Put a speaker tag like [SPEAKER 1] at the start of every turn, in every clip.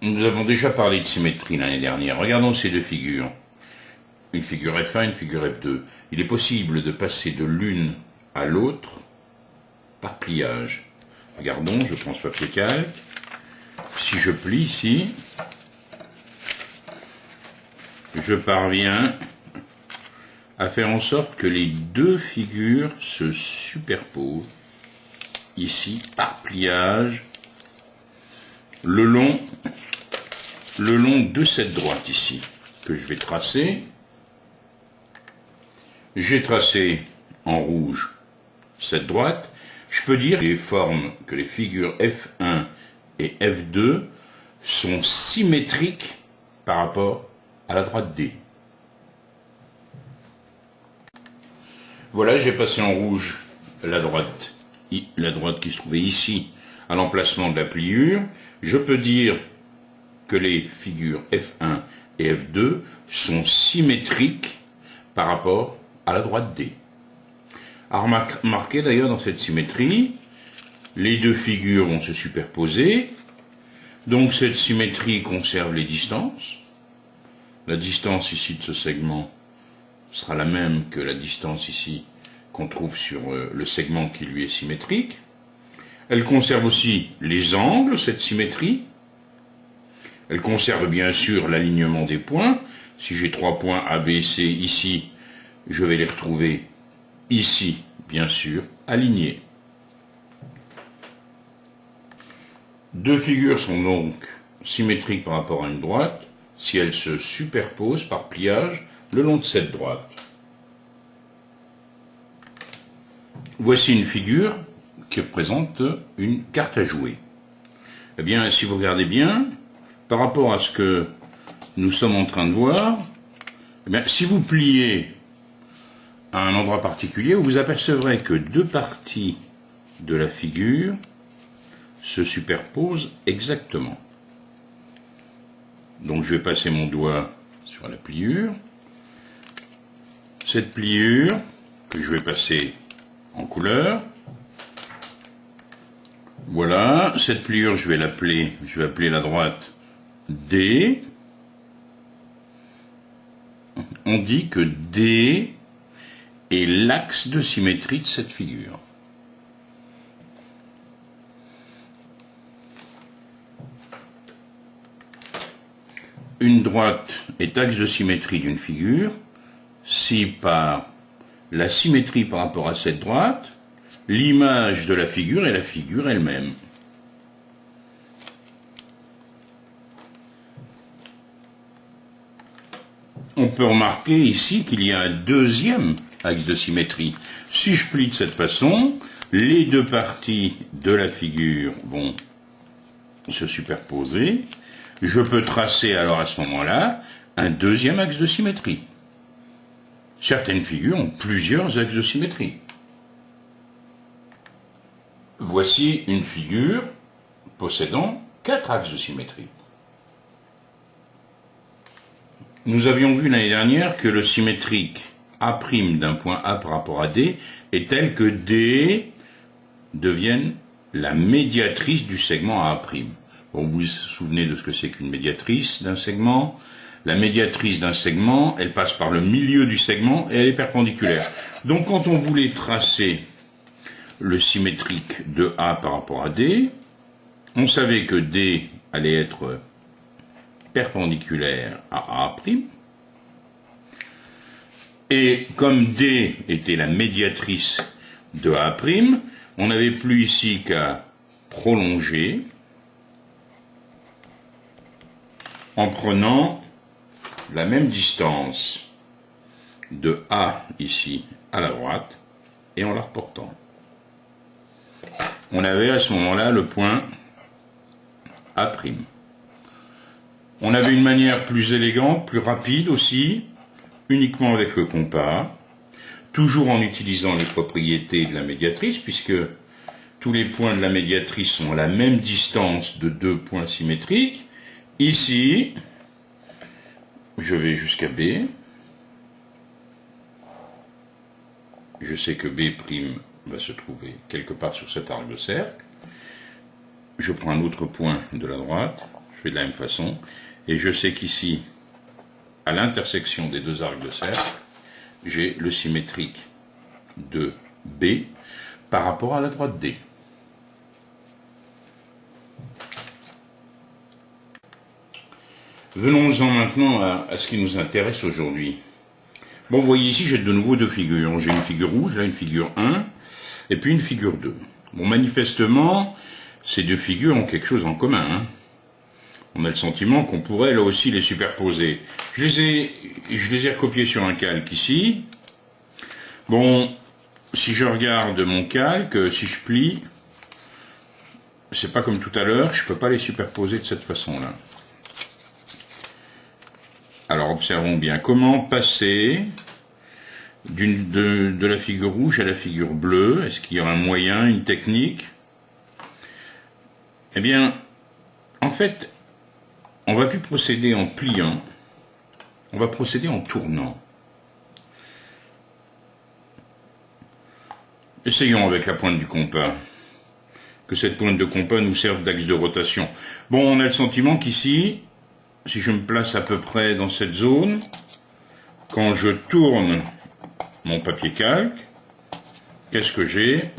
[SPEAKER 1] Nous avons déjà parlé de symétrie l'année dernière. Regardons ces deux figures. Une figure F1, une figure F2. Il est possible de passer de l'une à l'autre par pliage. Regardons, je prends ce papier calque. Si je plie ici, je parviens à faire en sorte que les deux figures se superposent ici par pliage le long de cette droite ici que je vais tracer. J'ai tracé en rouge cette droite. Je peux dire que les figures F1 et F2 sont symétriques par rapport à la droite D. Voilà, j'ai passé en rouge la droite qui se trouvait ici à l'emplacement de la pliure. Je peux dire que les figures F1 et F2 sont symétriques par rapport à la droite D. À remarquer d'ailleurs dans cette symétrie, les deux figures vont se superposer, donc cette symétrie conserve les distances. La distance ici de ce segment sera la même que la distance ici qu'on trouve sur le segment qui lui est symétrique. Elle conserve aussi les angles, cette symétrie. Elle conserve bien sûr l'alignement des points. Si j'ai 3 points A, B, C ici, je vais les retrouver ici, bien sûr, alignés. Deux figures sont donc symétriques par rapport à une droite si elles se superposent par pliage le long de cette droite. Voici une figure qui représente une carte à jouer. Eh bien, si vous regardez bien, par rapport à ce que nous sommes en train de voir, eh bien, si vous pliez à un endroit particulier, vous apercevrez que deux parties de la figure se superposent exactement. Donc je vais passer mon doigt sur la pliure. Cette pliure, que je vais passer en couleur. Voilà, cette pliure, je vais appeler la droite D. On dit que D est l'axe de symétrie de cette figure. Une droite est axe de symétrie d'une figure si par la symétrie par rapport à cette droite, l'image de la figure est la figure elle-même. On peut remarquer ici qu'il y a un deuxième axe de symétrie. Si je plie de cette façon, les deux parties de la figure vont se superposer. Je peux tracer alors à ce moment-là un deuxième axe de symétrie. Certaines figures ont plusieurs axes de symétrie. Voici une figure possédant 4 axes de symétrie. Nous avions vu l'année dernière que le symétrique A' d'un point A par rapport à D est tel que D devienne la médiatrice du segment A'. Bon, vous vous souvenez de ce que c'est qu'une médiatrice d'un segment. La médiatrice d'un segment, elle passe par le milieu du segment et elle est perpendiculaire. Donc quand on voulait tracer le symétrique de A par rapport à D, on savait que D allait être perpendiculaire à A'. Et comme D était la médiatrice de A', on n'avait plus ici qu'à prolonger en prenant la même distance de A ici à la droite et en la reportant. On avait à ce moment-là le point A'. On avait une manière plus élégante, plus rapide aussi, uniquement avec le compas, toujours en utilisant les propriétés de la médiatrice, puisque tous les points de la médiatrice sont à la même distance de deux points symétriques. Ici, je vais jusqu'à B. Je sais que B' va se trouver quelque part sur cet arc de cercle. Je prends un autre point de la droite, je fais de la même façon. Et je sais qu'ici, à l'intersection des deux arcs de cercle, j'ai le symétrique de B par rapport à la droite D. Venons-en maintenant à ce qui nous intéresse aujourd'hui. Bon, vous voyez ici, j'ai de nouveau deux figures. J'ai une figure rouge, là une figure 1, et puis une figure 2. Bon, manifestement, ces deux figures ont quelque chose en commun. Hein. On a le sentiment qu'on pourrait là aussi les superposer. Je les ai recopiés sur un calque ici. Bon, si je regarde mon calque, si je plie, c'est pas comme tout à l'heure, je peux pas les superposer de cette façon-là. Alors observons bien comment passer de la figure rouge à la figure bleue. Est-ce qu'il y a un moyen, une technique? Eh bien, en fait, on va plus procéder en pliant, on va procéder en tournant. Essayons avec la pointe du compas, que cette pointe de compas nous serve d'axe de rotation. Bon, on a le sentiment qu'ici, si je me place à peu près dans cette zone, quand je tourne mon papier calque, qu'est-ce que j'ai?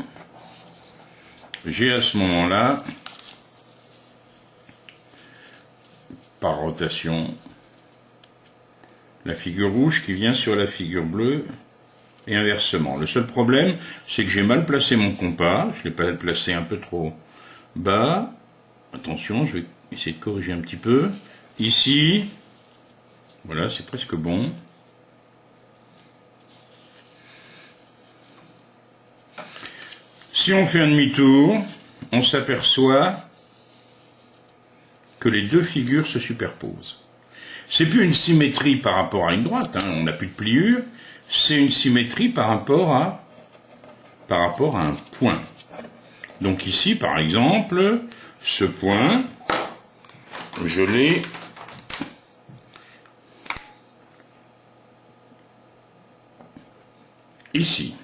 [SPEAKER 1] J'ai à ce moment-là, par rotation, la figure rouge qui vient sur la figure bleue et inversement. Le seul problème, c'est que j'ai mal placé mon compas, je l'ai pas placé un peu trop bas. Attention, je vais essayer de corriger un petit peu. Ici, voilà, c'est presque bon. Si on fait un demi-tour, on s'aperçoit que les deux figures se superposent. C'est plus une symétrie par rapport à une droite, hein, on n'a plus de pliure, c'est une symétrie par rapport à un point. Donc ici, par exemple, ce point, je l'ai ici.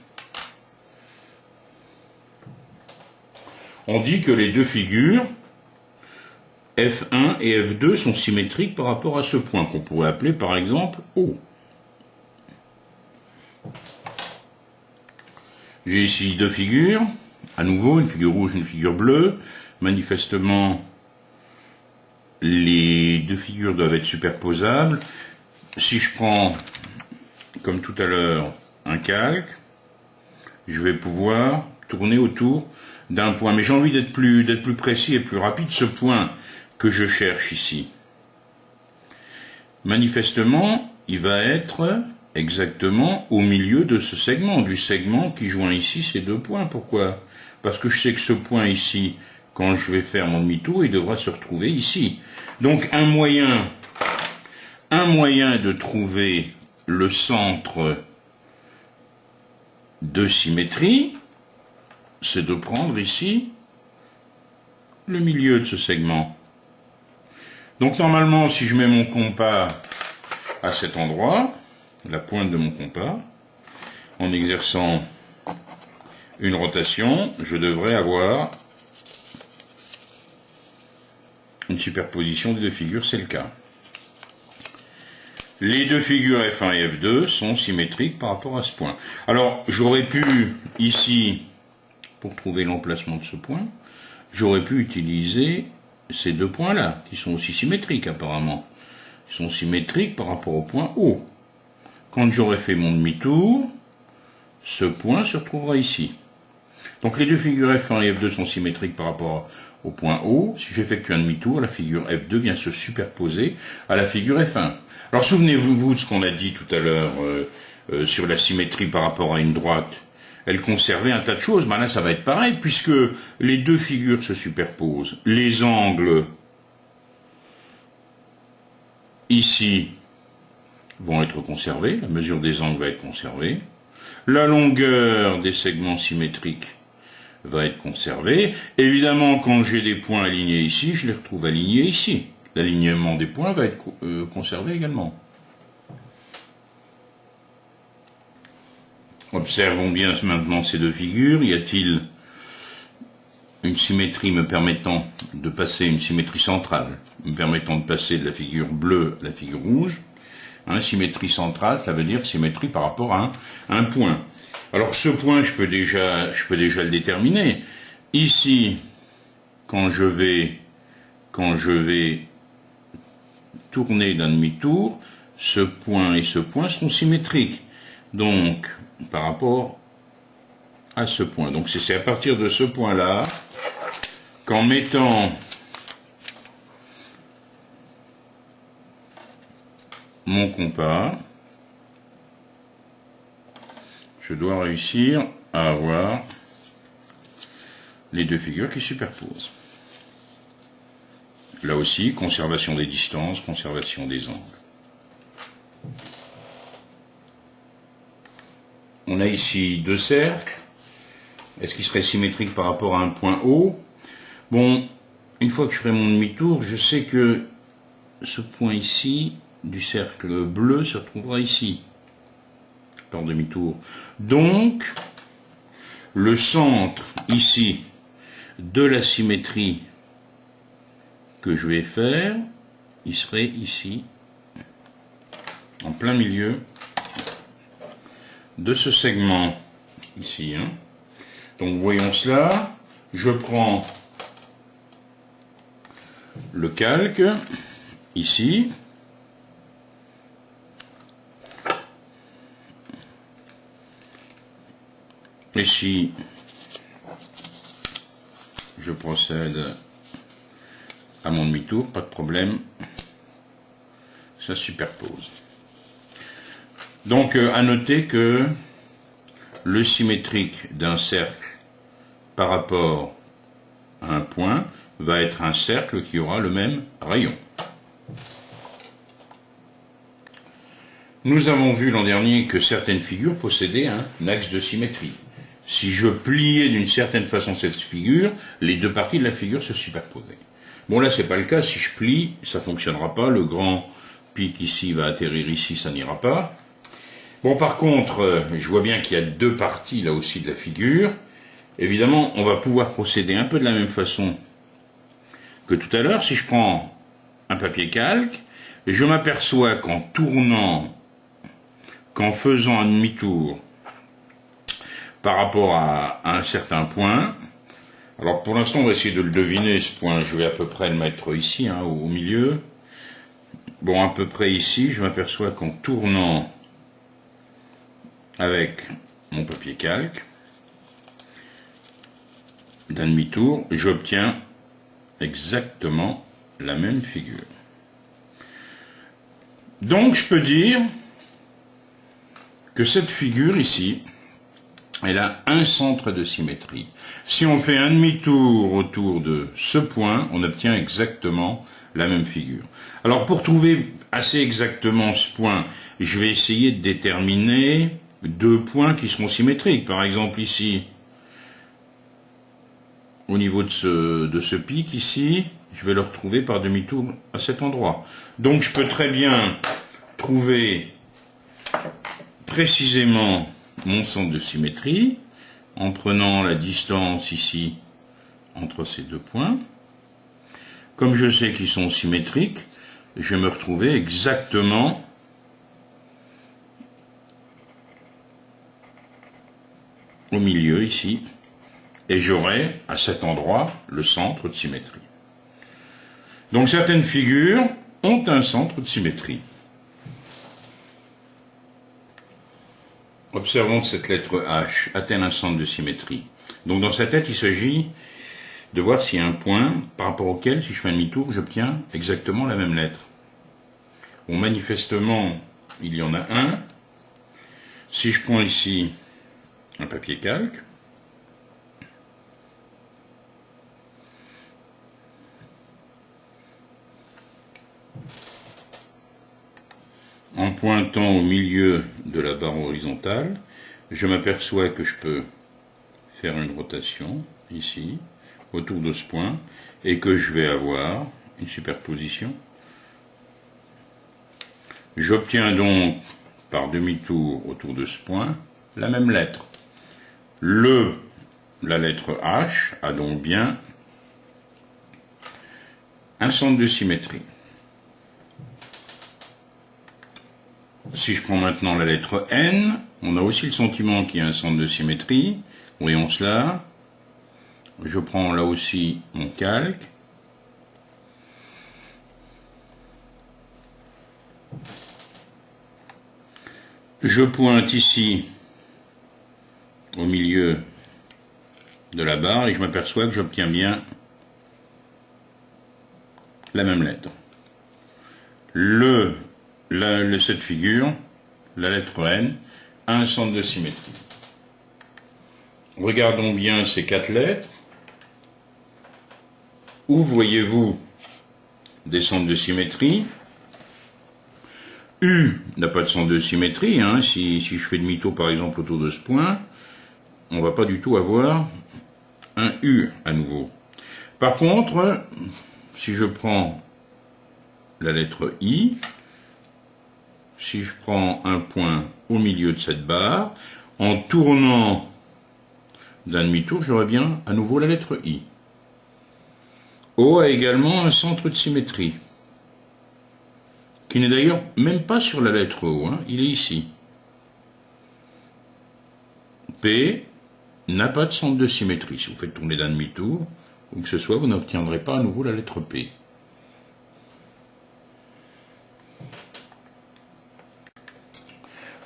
[SPEAKER 1] On dit que les deux figures, F1 et F2, sont symétriques par rapport à ce point, qu'on pourrait appeler par exemple O. J'ai ici deux figures, à nouveau une figure rouge, une figure bleue. Manifestement, les deux figures doivent être superposables. Si je prends, comme tout à l'heure, un calque, je vais pouvoir tourner autour d'un point. Mais j'ai envie d'être plus précis et plus rapide. Ce point que je cherche ici, manifestement, il va être exactement au milieu de ce segment, du segment qui joint ici ces deux points. Pourquoi? Parce que je sais que ce point ici, quand je vais faire mon demi-tour, il devra se retrouver ici. Donc un moyen de trouver le centre de symétrie, c'est de prendre ici le milieu de ce segment. Donc normalement, si je mets mon compas à cet endroit, la pointe de mon compas, en exerçant une rotation, je devrais avoir une superposition des deux figures, c'est le cas. Les deux figures F1 et F2 sont symétriques par rapport à ce point. Alors, j'aurais pu, ici, pour trouver l'emplacement de ce point, j'aurais pu utiliser ces deux points-là, qui sont aussi symétriques apparemment. Ils sont symétriques par rapport au point O. Quand j'aurai fait mon demi-tour, ce point se retrouvera ici. Donc les deux figures F1 et F2 sont symétriques par rapport au point O. Si j'effectue un demi-tour, la figure F2 vient se superposer à la figure F1. Alors souvenez-vous de ce qu'on a dit tout à l'heure sur la symétrie par rapport à une droite. Elle conservait un tas de choses. Ben là, ça va être pareil, puisque les deux figures se superposent. Les angles ici vont être conservés. La mesure des angles va être conservée. La longueur des segments symétriques va être conservée. Évidemment, quand j'ai des points alignés ici, je les retrouve alignés ici. L'alignement des points va être conservé également. Observons bien maintenant ces deux figures. Y a-t-il une symétrie me permettant de passer, une symétrie centrale, me permettant de passer de la figure bleue à la figure rouge. Symétrie centrale, ça veut dire symétrie par rapport à un point. Alors ce point, je peux déjà le déterminer. Ici, quand je vais tourner d'un demi-tour, ce point et ce point seront symétriques. Donc, par rapport à ce point. Donc c'est à partir de ce point-là qu'en mettant mon compas, je dois réussir à avoir les deux figures qui superposent. Là aussi, conservation des distances, conservation des angles. On a ici deux cercles. Est-ce qu'ils seraient symétriques par rapport à un point haut? Bon, une fois que je ferai mon demi-tour, je sais que ce point ici, du cercle bleu, se retrouvera ici, par demi-tour. Donc, le centre, ici, de la symétrie que je vais faire, il serait ici, en plein milieu de ce segment, ici. Donc, voyons cela. Je prends le calque, ici. Et si je procède à mon demi-tour, pas de problème, ça superpose. Donc, à noter que le symétrique d'un cercle par rapport à un point va être un cercle qui aura le même rayon. Nous avons vu l'an dernier que certaines figures possédaient un axe de symétrie. Si je pliais d'une certaine façon cette figure, les deux parties de la figure se superposaient. Bon, là, c'est pas le cas. Si je plie, ça fonctionnera pas. Le grand pic ici va atterrir ici, ça n'ira pas. Bon, par contre, je vois bien qu'il y a deux parties là aussi de la figure. Évidemment, on va pouvoir procéder un peu de la même façon que tout à l'heure. Si je prends un papier calque, je m'aperçois qu'en tournant, qu'en faisant un demi-tour par rapport à un certain point, alors pour l'instant on va essayer de le deviner ce point, je vais à peu près le mettre ici, au milieu. Bon, à peu près ici, je m'aperçois qu'en tournant avec mon papier calque, d'un demi-tour, j'obtiens exactement la même figure. Donc je peux dire que cette figure ici, elle a un centre de symétrie. Si on fait un demi-tour autour de ce point, on obtient exactement la même figure. Alors pour trouver assez exactement ce point, je vais essayer de déterminer deux points qui seront symétriques. Par exemple ici, au niveau de ce pic ici, je vais le retrouver par demi-tour à cet endroit. Donc je peux très bien trouver précisément mon centre de symétrie en prenant la distance ici entre ces deux points. Comme je sais qu'ils sont symétriques, je vais me retrouver exactement au milieu ici, et j'aurai à cet endroit le centre de symétrie. Donc certaines figures ont un centre de symétrie. Observons que cette lettre H a-t-elle un centre de symétrie. Donc dans sa tête, il s'agit de voir s'il y a un point par rapport auquel, si je fais un demi-tour, j'obtiens exactement la même lettre. Bon, manifestement, il y en a un. Si je prends ici un papier calque, en pointant au milieu de la barre horizontale, je m'aperçois que je peux faire une rotation ici, autour de ce point, et que je vais avoir une superposition. J'obtiens donc, par demi-tour autour de ce point, la même lettre. Le la lettre H a donc bien un centre de symétrie. Si je prends maintenant la lettre N, on a aussi le sentiment qu'il y a un centre de symétrie. Voyons cela. Je prends là aussi mon calque. Je pointe ici au milieu de la barre et je m'aperçois que j'obtiens bien la même lettre. Cette figure, la lettre N, a un centre de symétrie. Regardons bien ces 4 lettres. Où voyez-vous des centres de symétrie? U n'a pas de centre de symétrie. Si je fais demi-tour par exemple autour de ce point, on ne va pas du tout avoir un U à nouveau. Par contre, si je prends la lettre I, si je prends un point au milieu de cette barre, en tournant d'un demi-tour, j'aurai bien à nouveau la lettre I. O a également un centre de symétrie, qui n'est d'ailleurs même pas sur la lettre O, il est ici. P n'a pas de centre de symétrie. Si vous faites tourner d'un demi-tour, ou que ce soit, vous n'obtiendrez pas à nouveau la lettre P.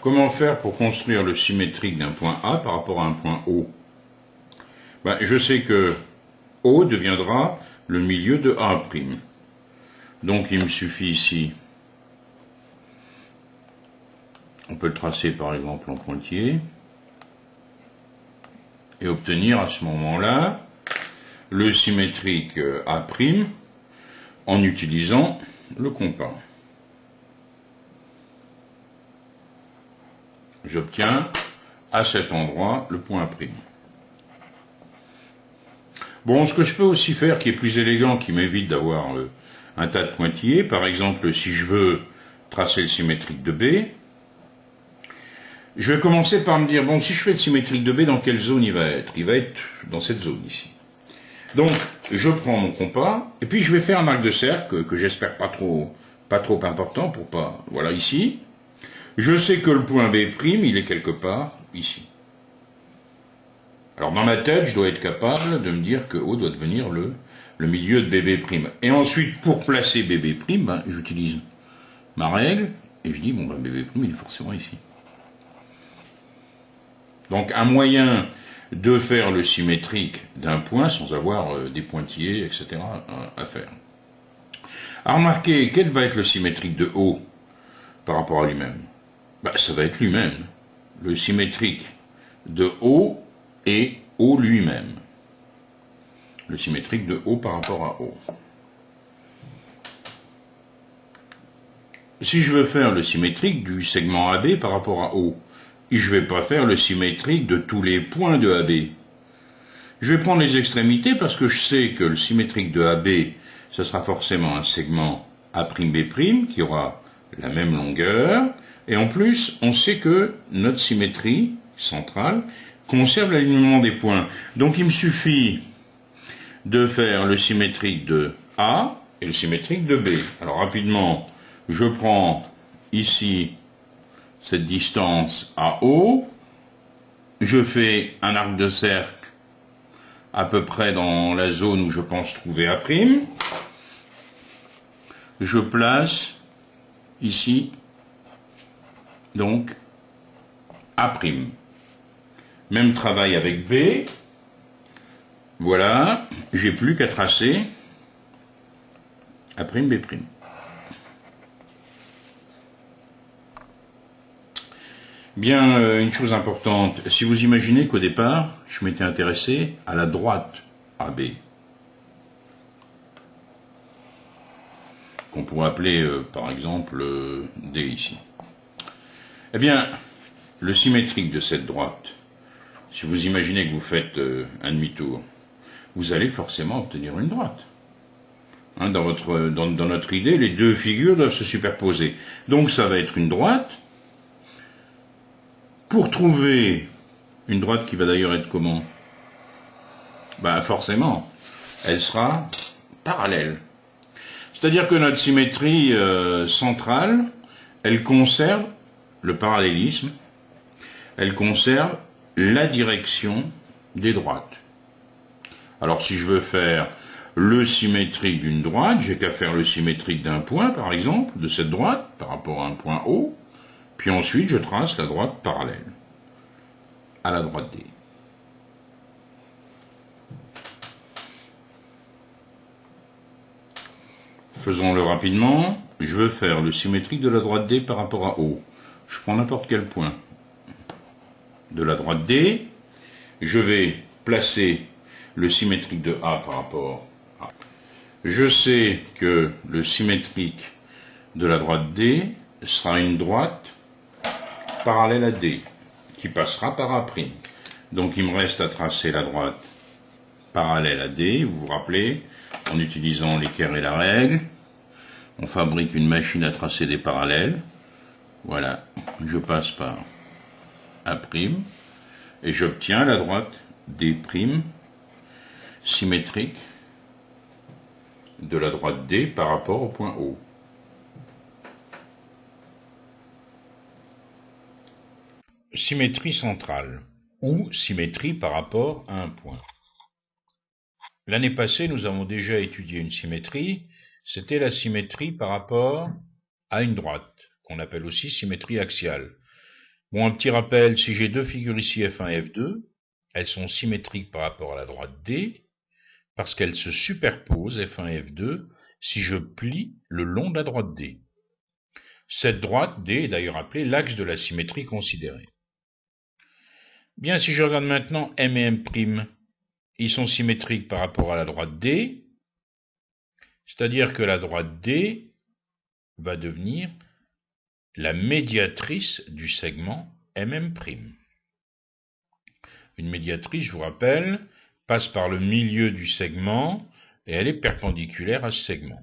[SPEAKER 1] Comment faire pour construire le symétrique d'un point A par rapport à un point O? Je sais que O deviendra le milieu de A'. Donc il me suffit ici, on peut le tracer par exemple en pointillé, et obtenir à ce moment-là le symétrique A' en utilisant le compas. J'obtiens à cet endroit le point A'. Bon, ce que je peux aussi faire, qui est plus élégant, qui m'évite d'avoir un tas de pointillés, par exemple, si je veux tracer le symétrique de B, je vais commencer par me dire, bon, si je fais le symétrique de B, dans quelle zone il va être? Il va être dans cette zone ici. Donc, je prends mon compas, et puis je vais faire un arc de cercle, que j'espère pas trop important, pour pas... Voilà, ici. Je sais que le point B', il est quelque part ici. Alors dans ma tête, je dois être capable de me dire que O doit devenir le milieu de BB'. Et ensuite, pour placer BB', j'utilise ma règle, et je dis, bon, BB', il est forcément ici. Donc un moyen de faire le symétrique d'un point sans avoir des pointillés, etc. à faire. Alors remarquez, quel va être le symétrique de O par rapport à lui-même? Ça va être lui-même. Le symétrique de O est O lui-même. Le symétrique de O par rapport à O. Si je veux faire le symétrique du segment AB par rapport à O, je ne vais pas faire le symétrique de tous les points de AB. Je vais prendre les extrémités parce que je sais que le symétrique de AB, ce sera forcément un segment A'B' qui aura la même longueur. Et en plus, on sait que notre symétrie centrale conserve l'alignement des points. Donc il me suffit de faire le symétrique de A et le symétrique de B. Alors rapidement, je prends ici cette distance AO, je fais un arc de cercle à peu près dans la zone où je pense trouver A', je place ici donc A'. Même travail avec B, voilà, j'ai plus qu'à tracer A'B'. Bien, une chose importante, si vous imaginez qu'au départ, je m'étais intéressé à la droite AB, qu'on pourrait appeler par exemple D ici. Eh bien, le symétrique de cette droite, si vous imaginez que vous faites un demi-tour, vous allez forcément obtenir une droite. Dans notre idée, les deux figures doivent se superposer. Donc ça va être une droite. Pour trouver une droite qui va d'ailleurs être comment? Ben forcément, elle sera parallèle. C'est-à-dire que notre symétrie centrale, elle conserve le parallélisme, elle conserve la direction des droites. Alors si je veux faire le symétrique d'une droite, j'ai qu'à faire le symétrique d'un point, par exemple, de cette droite, par rapport à un point O, puis ensuite je trace la droite parallèle à la droite D. Faisons-le rapidement. Je veux faire le symétrique de la droite D par rapport à O. Je prends n'importe quel point de la droite D. Je vais placer le symétrique de A par rapport à A. Je sais que le symétrique de la droite D sera une droite parallèle à D, qui passera par A'. Donc il me reste à tracer la droite parallèle à D. Vous vous rappelez, en utilisant l'équerre et la règle, on fabrique une machine à tracer des parallèles. Voilà, je passe par A' et j'obtiens la droite D' symétrique de la droite D par rapport au point O. Symétrie centrale, ou symétrie par rapport à un point. L'année passée, nous avons déjà étudié une symétrie, c'était la symétrie par rapport à une droite, qu'on appelle aussi symétrie axiale. Bon, un petit rappel, si j'ai deux figures ici F1 et F2, elles sont symétriques par rapport à la droite D, parce qu'elles se superposent, F1 et F2, si je plie le long de la droite D. Cette droite D est d'ailleurs appelée l'axe de la symétrie considérée. Bien, si je regarde maintenant M et M', ils sont symétriques par rapport à la droite D, c'est-à-dire que la droite D va devenir la médiatrice du segment MM'. Une médiatrice, je vous rappelle, passe par le milieu du segment et elle est perpendiculaire à ce segment.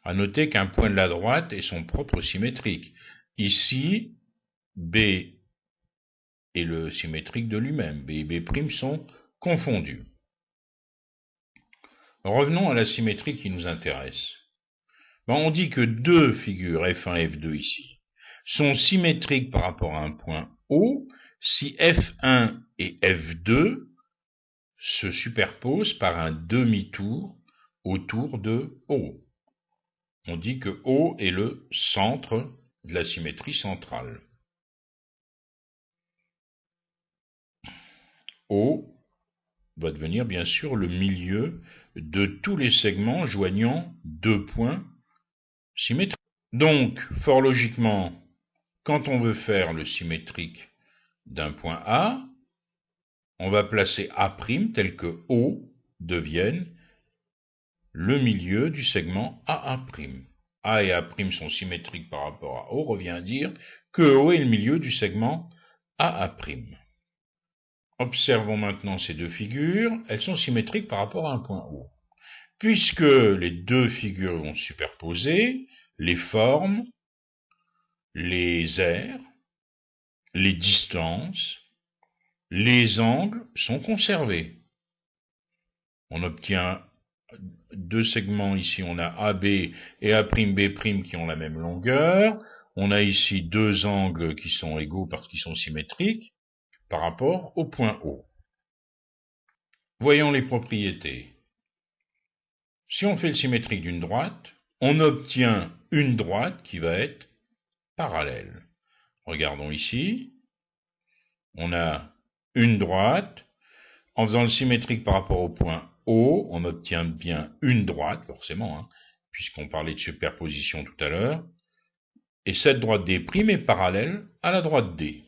[SPEAKER 1] À noter qu'un point de la droite est son propre symétrique. Ici, B est le symétrique de lui-même. B et B' sont confondus. Revenons à la symétrie qui nous intéresse. On dit que deux figures F1 et F2 ici sont symétriques par rapport à un point O si F1 et F2 se superposent par un demi-tour autour de O. On dit que O est le centre de la symétrie centrale. O va devenir bien sûr le milieu de tous les segments joignant deux points symétriques. Donc, fort logiquement, quand on veut faire le symétrique d'un point A, on va placer A' tel que O devienne le milieu du segment AA'. A et A' sont symétriques par rapport à O revient à dire que O est le milieu du segment AA'. Observons maintenant ces deux figures, elles sont symétriques par rapport à un point O. Puisque les deux figures vont se superposer, les formes, les aires, les distances, les angles sont conservés. On obtient deux segments ici, on a AB et A'B' qui ont la même longueur. On a ici deux angles qui sont égaux parce qu'ils sont symétriques par rapport au point O. Voyons les propriétés. Si on fait le symétrique d'une droite, on obtient une droite qui va être parallèle. Regardons ici. On a une droite. En faisant le symétrique par rapport au point O, on obtient bien une droite, forcément, puisqu'on parlait de superposition tout à l'heure. Et cette droite D' est parallèle à la droite D.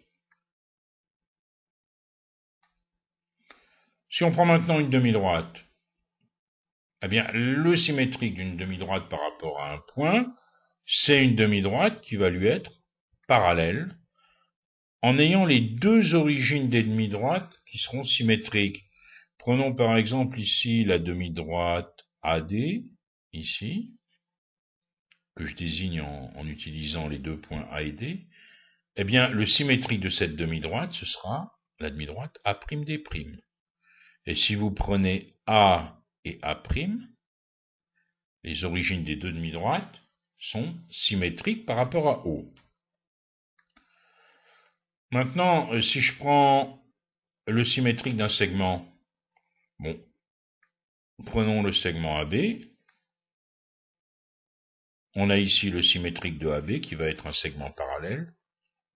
[SPEAKER 1] Si on prend maintenant une demi-droite, eh bien, le symétrique d'une demi-droite par rapport à un point, c'est une demi-droite qui va lui être parallèle, en ayant les deux origines des demi-droites qui seront symétriques. Prenons par exemple ici la demi-droite AD, ici, que je désigne en utilisant les deux points A et D. Eh bien, le symétrique de cette demi-droite, ce sera la demi-droite A'D'. Et si vous prenez A et A', les origines des deux demi-droites sont symétriques par rapport à O. Maintenant, si je prends le symétrique d'un segment, bon, prenons le segment AB. On a ici le symétrique de AB qui va être un segment parallèle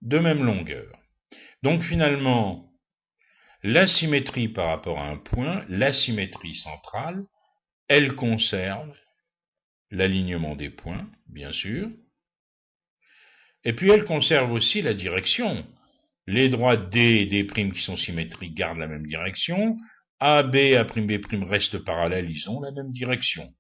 [SPEAKER 1] de même longueur. Donc finalement, la symétrie par rapport à un point, la symétrie centrale, elle conserve l'alignement des points, bien sûr, et puis elle conserve aussi la direction. Les droites D et D' qui sont symétriques gardent la même direction, AB, A'B' restent parallèles, ils ont la même direction.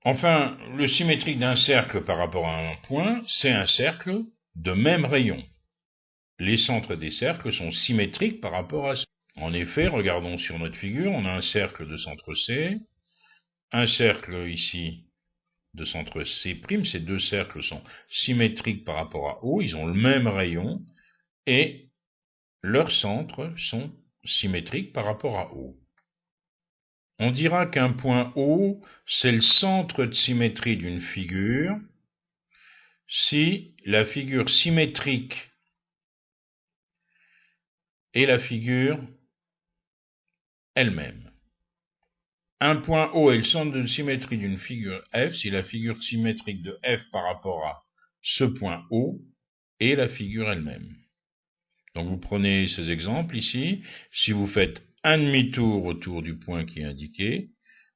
[SPEAKER 1] Enfin, le symétrique d'un cercle par rapport à un point, c'est un cercle de même rayon. Les centres des cercles sont symétriques par rapport à ça. En effet, regardons sur notre figure, on a un cercle de centre C, un cercle ici de centre C', ces deux cercles sont symétriques par rapport à O, ils ont le même rayon, et leurs centres sont symétriques par rapport à O. On dira qu'un point O, c'est le centre de symétrie d'une figure si la figure symétrique est la figure elle-même. Un point O est le centre de symétrie d'une figure F si la figure symétrique de F par rapport à ce point O est la figure elle-même. Donc vous prenez ces exemples ici. Si vous faites un demi-tour autour du point qui est indiqué,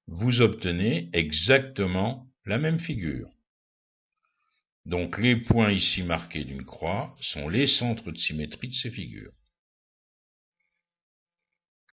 [SPEAKER 1] vous obtenez exactement la même figure. Donc les points ici marqués d'une croix sont les centres de symétrie de ces figures.